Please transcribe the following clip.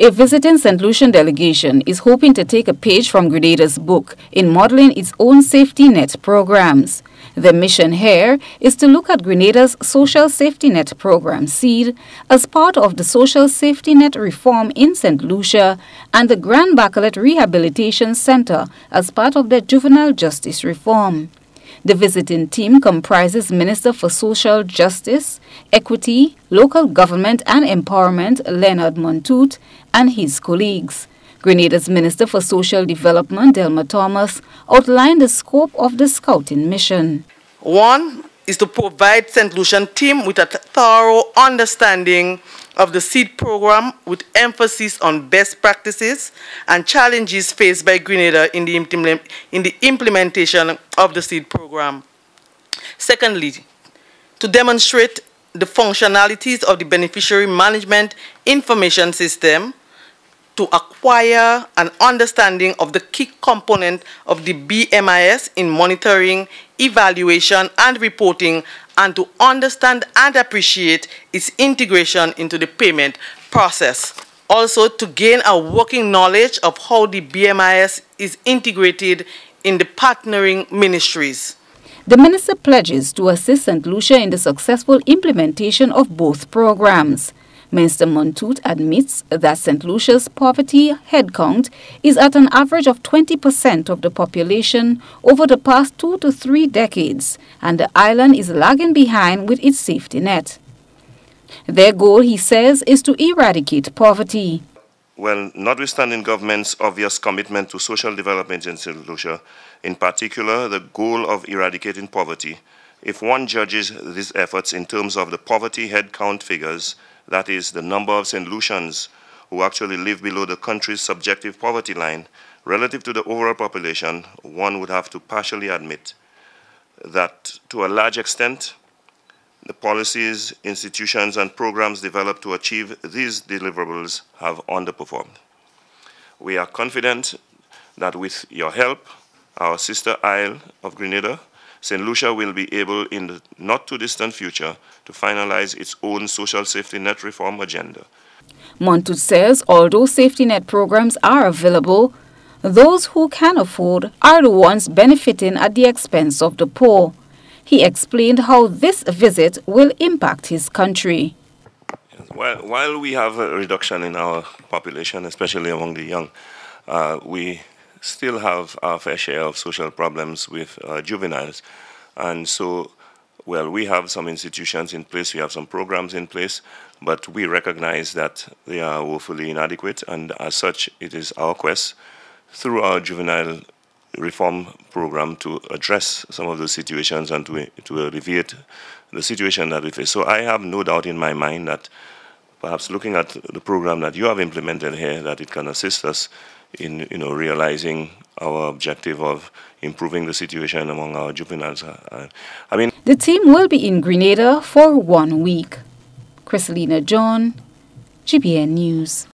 A visiting St. Lucian delegation is hoping to take a page from Grenada's book in modeling its own safety net programs. The mission here is to look at Grenada's Social Safety Net program SEED as part of the Social Safety Net reform in St. Lucia and the Grand Bacolet Rehabilitation Center as part of the juvenile justice reform. The visiting team comprises Minister for Social Justice, Equity, Local Government and Empowerment Leonard Montoute and his colleagues. Grenada's Minister for Social Development, Delma Thomas, outlined the scope of the scouting mission. One is to provide St. Lucian team with a thorough understanding of the SEED program with emphasis on best practices and challenges faced by Grenada in the implementation of the SEED program. Secondly, to demonstrate the functionalities of the beneficiary management information system, to acquire an understanding of the key component of the BMIS in monitoring, evaluation and reporting, and to understand and appreciate its integration into the payment process. Also, to gain a working knowledge of how the BMIS is integrated in the partnering ministries. The minister pledges to assist St. Lucia in the successful implementation of both programs. Minister Montoute admits that St. Lucia's poverty headcount is at an average of 20% of the population over the past 2 to 3 decades, and the island is lagging behind with its safety net. Their goal, he says, is to eradicate poverty. Well, notwithstanding government's obvious commitment to social development in St. Lucia, in particular the goal of eradicating poverty, if one judges these efforts in terms of the poverty headcount figures, that is, the number of St. Lucians who actually live below the country's subjective poverty line, relative to the overall population, one would have to partially admit that, to a large extent, the policies, institutions, and programs developed to achieve these deliverables have underperformed. We are confident that with your help, our sister isle of Grenada, St. Lucia will be able in the not-too-distant future to finalize its own social safety net reform agenda. Montoute says although safety net programs are available, those who can afford are the ones benefiting at the expense of the poor. He explained how this visit will impact his country. While we have a reduction in our population, especially among the young, we still have our fair share of social problems with juveniles. And so, well, we have some institutions in place, we have some programs in place, but we recognize that they are woefully inadequate, and as such, it is our quest through our juvenile reform program to address some of those situations and to alleviate the situation that we face. So I have no doubt in my mind that perhaps looking at the program that you have implemented here, that it can assist us in realizing our objective of improving the situation among our juveniles. The team will be in Grenada for 1 week. Christelina John, GBN News.